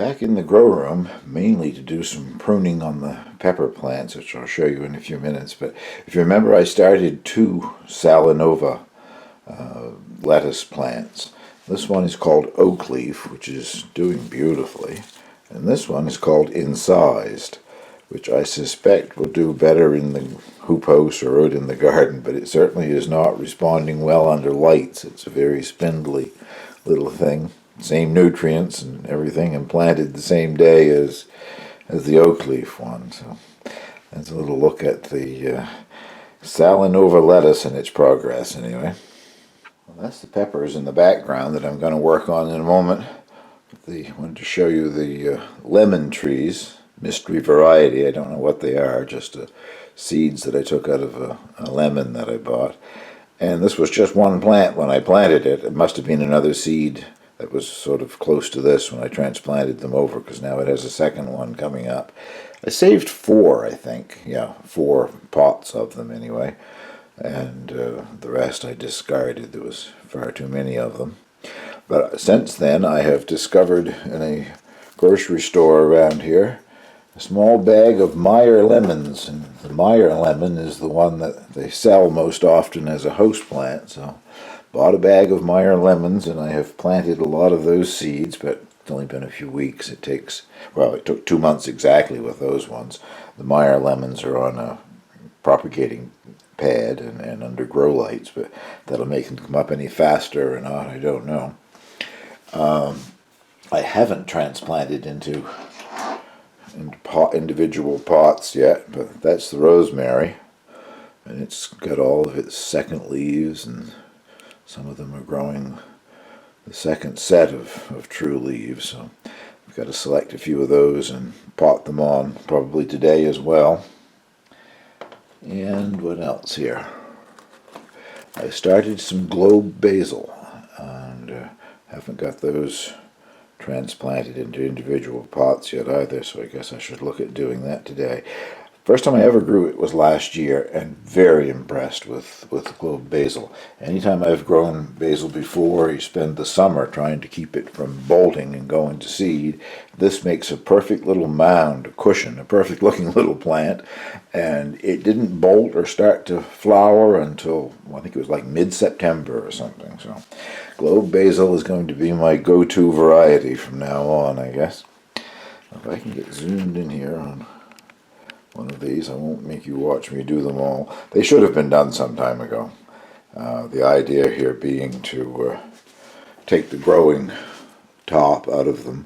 Back in the grow room, mainly to do some pruning on the pepper plants, which I'll show you in a few minutes. But if you remember, I started two Salanova lettuce plants. This one is called Oak Leaf, which is doing beautifully. And this one is called Incised, which I suspect will do better in the hoop house or out in the garden, but it certainly is not responding well under lights. It's a very spindly little thing. Same nutrients and everything, and planted the same day as the oak leaf one. So that's a little look at the Salanova lettuce and its progress anyway. Well, that's the peppers in the background that I'm going to work on in a moment. I wanted to show you the lemon trees, mystery variety. I don't know what they are, just seeds that I took out of a lemon that I bought. And this was just one plant when I planted it. It must have been another seed that was sort of close to this when I transplanted them over, because now it has a second one coming up. I saved 4, I think. Yeah, 4 pots of them anyway. And the rest I discarded. There was far too many of them. But since then I have discovered in a grocery store around here a small bag of Meyer lemons. And the Meyer lemon is the one that they sell most often as a house plant. So bought a bag of Meyer lemons, and I have planted a lot of those seeds, but it's only been a few weeks. It took 2 months exactly with those ones. The Meyer lemons are on a propagating pad and under grow lights, but that'll make them come up any faster or not, I don't know. I haven't transplanted into individual pots yet, but that's the rosemary, and it's got all of its second leaves, and some of them are growing the second set of true leaves, so I've got to select a few of those and pot them on probably today as well. And what else here? I started some globe basil, and haven't got those transplanted into individual pots yet either, so I guess I should look at doing that today. First time I ever grew it was last year, and very impressed with globe basil. Anytime I've grown basil before, you spend the summer trying to keep it from bolting and going to seed. This makes a perfect little mound, a cushion, a perfect looking little plant, and it didn't bolt or start to flower until, well, I think it was like mid-September or something. So globe basil is going to be my go-to variety from now on, I guess. If I can get zoomed in here on one of these, I won't make you watch me do them all. They should have been done some time ago. The idea here being to take the growing top out of them.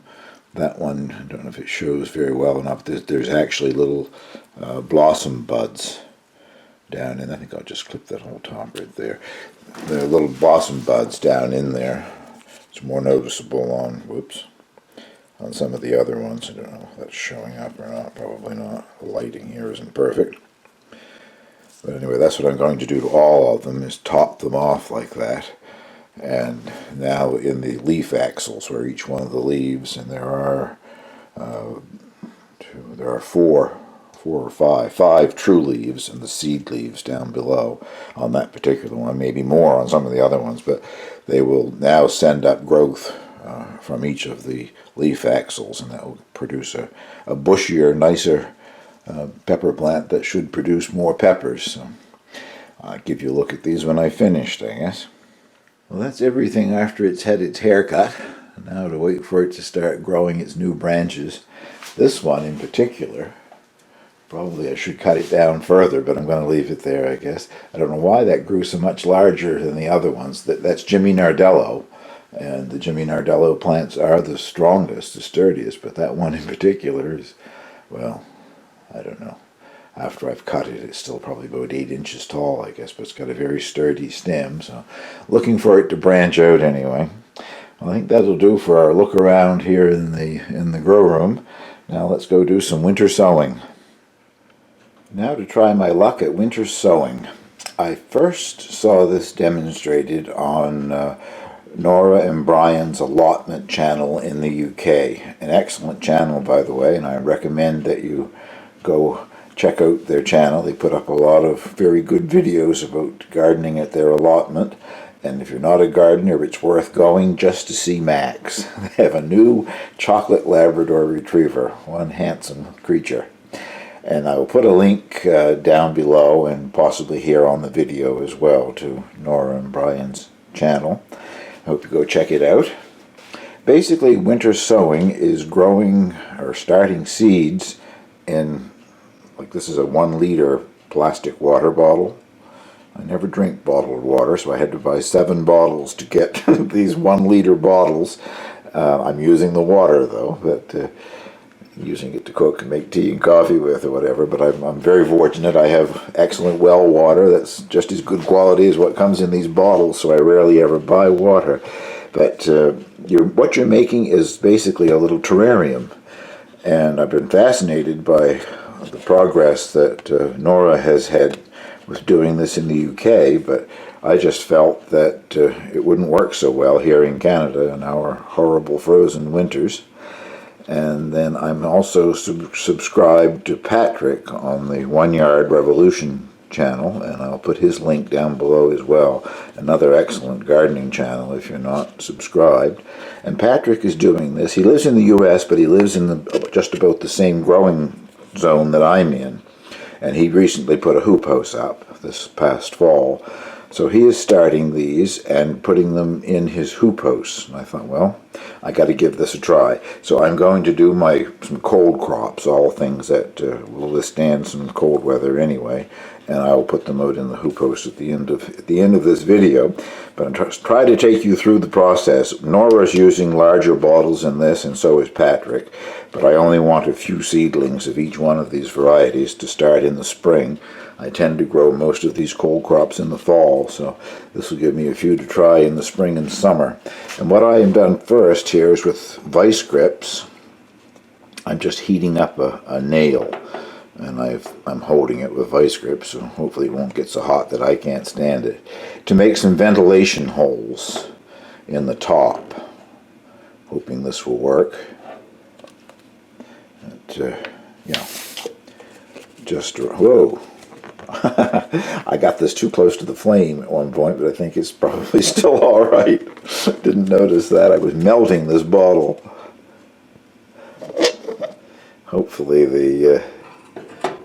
That one, I don't know if it shows very well enough. There's actually little blossom buds down in. I think I'll just clip that whole top right there. There are little blossom buds down in there. It's more noticeable on, on some of the other ones. I don't know if that's showing up or not. Probably not. The lighting here isn't perfect. But anyway, that's what I'm going to do to all of them, is top them off like that. And now in the leaf axils, where each one of the leaves, and there are 4 or 5 true leaves, and the seed leaves down below on that particular one. Maybe more on some of the other ones, but they will now send up growth from each of the leaf axils, and that will produce a bushier, nicer pepper plant that should produce more peppers. So I'll give you a look at these when I've finished, I guess. Well, that's everything after it's had its haircut. Now to wait for it to start growing its new branches. This one in particular, probably I should cut it down further, but I'm going to leave it there, I guess. I don't know why that grew so much larger than the other ones. That's Jimmy Nardello. And the Jimmy Nardello plants are the strongest, the sturdiest, but that one in particular is, well, I don't know. After I've cut it, it's still probably about 8 inches tall, I guess, but it's got a very sturdy stem, so looking for it to branch out anyway. Well, I think that'll do for our look around here in the grow room. Now let's go do some winter sowing. Now to try my luck at winter sowing. I first saw this demonstrated on Nora and Brian's Allotment channel in the UK. An excellent channel, by the way, and I recommend that you go check out their channel. They put up a lot of very good videos about gardening at their allotment, And if you're not a gardener, it's worth going just to see Max. They have a new chocolate Labrador Retriever, one handsome creature. And I will put a link down below and possibly here on the video as well to Nora and Brian's channel. I hope you go check it out. Basically, winter sowing is growing or starting seeds in, like, this is a 1 liter plastic water bottle. I never drink bottled water, so I had to buy 7 bottles to get these 1 liter bottles. I'm using the water though, but using it to cook and make tea and coffee with or whatever. But I'm very fortunate. I have excellent well water that's just as good quality as what comes in these bottles, so I rarely ever buy water. But what you're making is basically a little terrarium. And I've been fascinated by the progress that Nora has had with doing this in the UK, but I just felt that it wouldn't work so well here in Canada in our horrible frozen winters. And then I'm also subscribed to Patrick on the 1 Yard Revolution channel, and I'll put his link down below as well. Another excellent gardening channel if you're not subscribed. And Patrick is doing this. He lives in the US, but he lives in just about the same growing zone that I'm in. And he recently put a hoop house up this past fall. So he is starting these and putting them in his hoop house. And I thought, well, I got to give this a try. So I'm going to do some cold crops, all things that will withstand some cold weather anyway. And I will put them out in the hoop house at the end of this video. But I'm trying to take you through the process. Nora's using larger bottles in this, and so is Patrick. But I only want a few seedlings of each one of these varieties to start in the spring. I tend to grow most of these cold crops in the fall, so this will give me a few to try in the spring and summer. And what I have done first here is with vice grips. I'm just heating up a nail, and I'm holding it with vice grips, so hopefully it won't get so hot that I can't stand it, to make some ventilation holes in the top. Hoping this will work. Whoa. I got this too close to the flame at one point, but I think it's probably still all right. Didn't notice that. I was melting this bottle. Hopefully the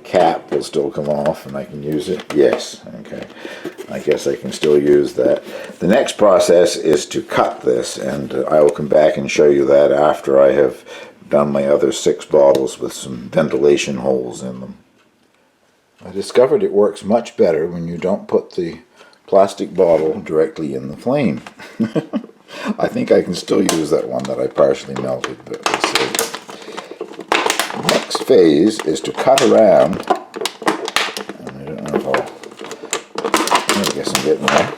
cap will still come off and I can use it. Yes, okay. I guess I can still use that. The next process is to cut this, and I will come back and show you that after I have done my other 6 bottles with some ventilation holes in them. I discovered it works much better when you don't put the plastic bottle directly in the flame. I think I can still use that one that I partially melted, but we'll see. The next phase is to cut around, and I don't know if I guess I'm getting there.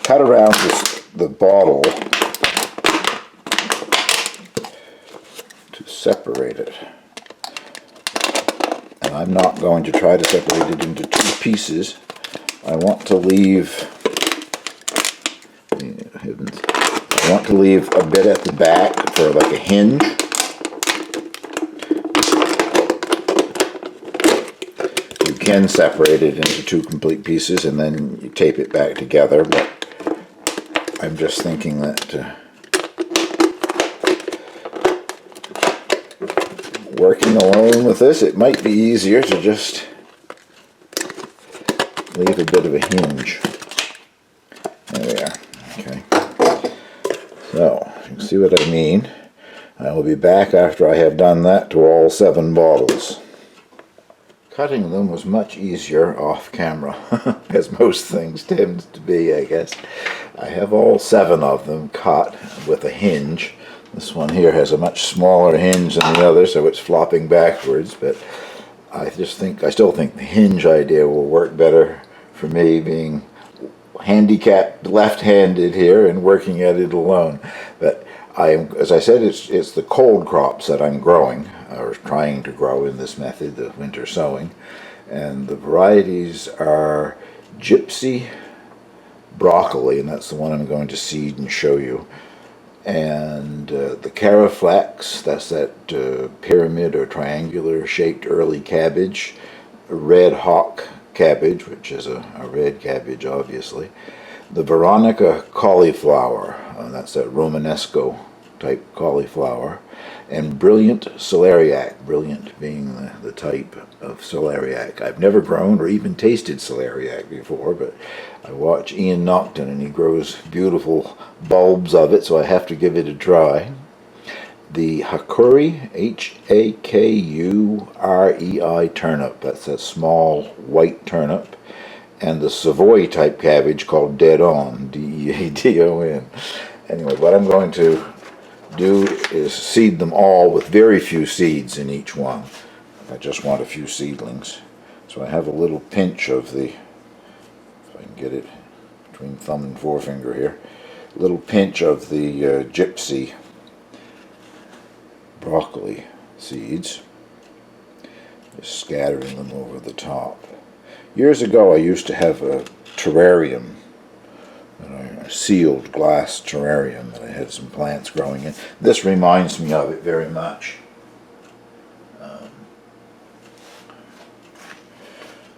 Cut around the bottle to separate it. And I'm not going to try to separate it into 2 pieces. I want to leave a bit at the back for like a hinge. You can separate it into 2 complete pieces and then you tape it back together, but I'm just thinking that working alone with this, it might be easier to just leave a bit of a hinge. There we are. Okay. So, you can see what I mean. I will be back after I have done that to all 7 bottles. Cutting them was much easier off camera, as most things tend to be, I guess. I have all 7 of them cut with a hinge. This one here has a much smaller hinge than the other, so it's flopping backwards, but I still think the hinge idea will work better for me, being handicapped left-handed here and working at it alone. But as I said, it's the cold crops that I'm growing, or trying to grow in this method, the winter sowing. And the varieties are Gypsy, Broccoli, and that's the one I'm going to seed and show you. And the Caraflex, that's that pyramid or triangular shaped early cabbage. Red Hawk cabbage, which is a red cabbage obviously. the Veronica cauliflower, that's that Romanesco type cauliflower, and brilliant celeriac, brilliant being the type of celeriac. I've never grown or even tasted celeriac before, but I watch Ian Naughton and he grows beautiful bulbs of it, so I have to give it a try. The Hakuri, Hakurei turnip, that's that small white turnip, and the Savoy type cabbage called Dead On, Deadon. Anyway, what I'm going to do is seed them all with very few seeds in each one. I just want a few seedlings. So I have a little pinch of the, if I can get it between thumb and forefinger here, a little pinch of the gypsy broccoli seeds, just scattering them over the top. Years ago I used to have a terrarium, a sealed glass terrarium that I had some plants growing in. This reminds me of it very much.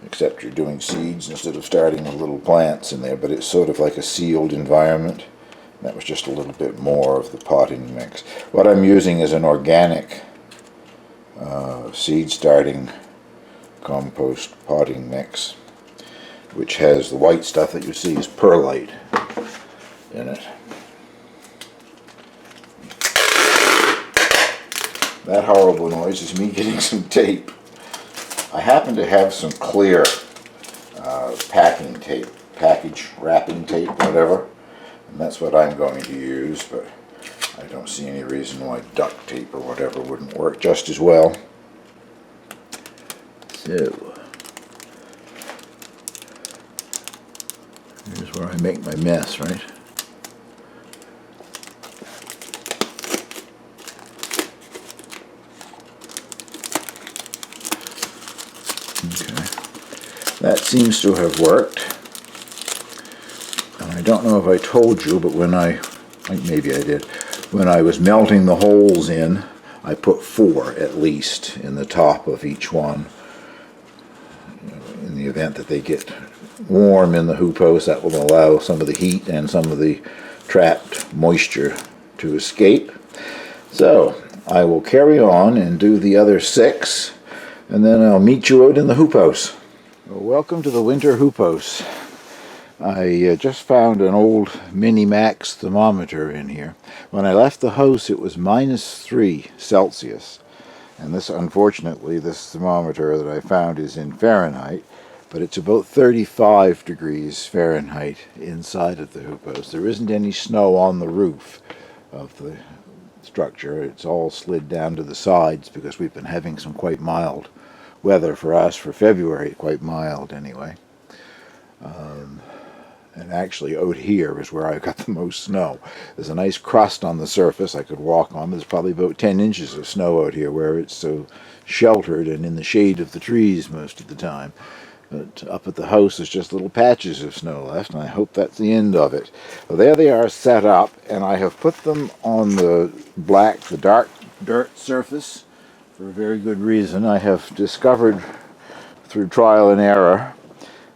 Except you're doing seeds instead of starting with little plants in there, but it's sort of like a sealed environment. That was just a little bit more of the potting mix. What I'm using is an organic seed starting compost potting mix, which has the white stuff that you see is perlite in it. That horrible noise is me getting some tape. I happen to have some clear packing tape, package wrapping tape, whatever, and that's what I'm going to use, but I don't see any reason why duct tape or whatever wouldn't work just as well. So, here's where I make my mess, right? Okay, that seems to have worked. And I don't know if I told you, but maybe I did, when I was melting the holes in, I put 4 at least in the top of each one. In the event that they get warm in the hoop house, that will allow some of the heat and some of the trapped moisture to escape. So I will carry on and do the other 6, and then I'll meet you out in the hoop house. Well, welcome to the winter hoop house. I just found an old Mini-Max thermometer in here. When I left the house it was -3 Celsius. And this, unfortunately, this thermometer that I found is in Fahrenheit, but it's about 35 degrees Fahrenheit inside of the hoop house. There isn't any snow on the roof of the structure. It's all slid down to the sides because we've been having some quite mild weather for us for February, quite mild anyway. And actually out here is where I got the most snow. There's a nice crust on the surface I could walk on. There's probably about 10 inches of snow out here where it's so sheltered and in the shade of the trees most of the time. But up at the house there's just little patches of snow left, and I hope that's the end of it. Well, there they are set up, and I have put them on the dark dirt surface for a very good reason. I have discovered through trial and error,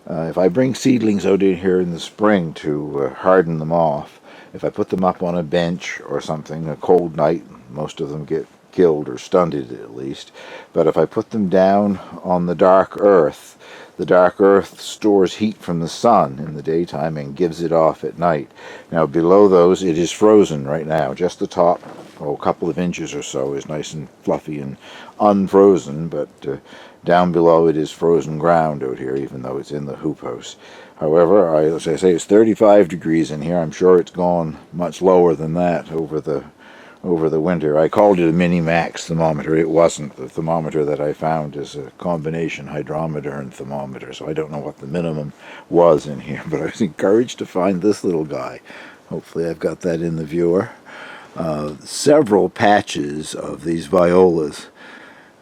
if I bring seedlings out in here in the spring to harden them off, if I put them up on a bench or something, a cold night, most of them get killed or stunted at least. But if I put them down on the dark earth stores heat from the sun in the daytime and gives it off at night. Now below those it is frozen right now. Just the top, a couple of inches or so, is nice and fluffy and unfrozen, but down below it is frozen ground out here, even though it's in the hoop house. However, as I say, it's 35 degrees in here. I'm sure it's gone much lower than that over the winter. I called it a Mini-Max thermometer. It wasn't. The thermometer that I found is a combination hydrometer and thermometer, so I don't know what the minimum was in here, but I was encouraged to find this little guy. Hopefully I've got that in the viewer. Several patches of these violas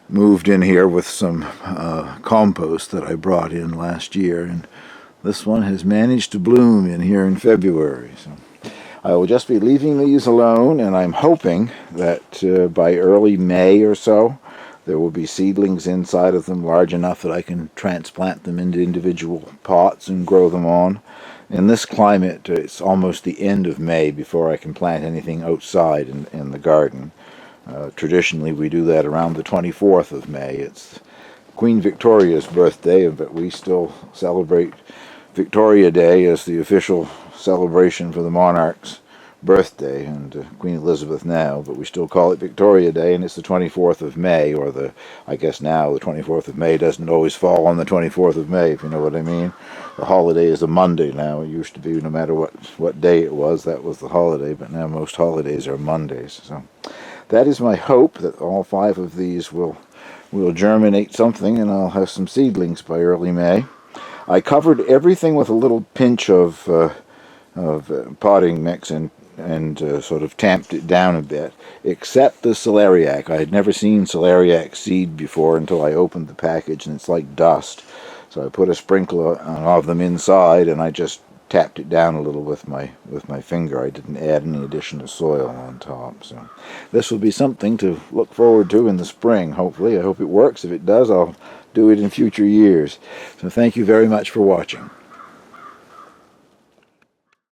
moved in here with some compost that I brought in last year, and this one has managed to bloom in here in February. So I will just be leaving these alone, and I'm hoping that by early May or so there will be seedlings inside of them large enough that I can transplant them into individual pots and grow them on. In this climate, it's almost the end of May before I can plant anything outside in the garden. Traditionally, we do that around the 24th of May. It's Queen Victoria's birthday, but we still celebrate Victoria Day as the official celebration for the monarch's birthday, and Queen Elizabeth now, but we still call it Victoria Day, and it's the 24th of May, or I guess now the 24th of May doesn't always fall on the 24th of May, if you know what I mean. The holiday is a Monday now. It used to be no matter what day it was, that was the holiday, but now most holidays are Mondays. So that is my hope, that all 5 of these will germinate something, and I'll have some seedlings by early May. I covered everything with a little pinch of potting mix and sort of tamped it down a bit, except the celeriac. I had never seen celeriac seed before until I opened the package, and it's like dust. So I put a sprinkle of them inside, and I just tapped it down a little with my finger. I didn't add any additional soil on top. So this will be something to look forward to in the spring, hopefully. I hope it works. If it does, I'll do it in future years. So thank you very much for watching.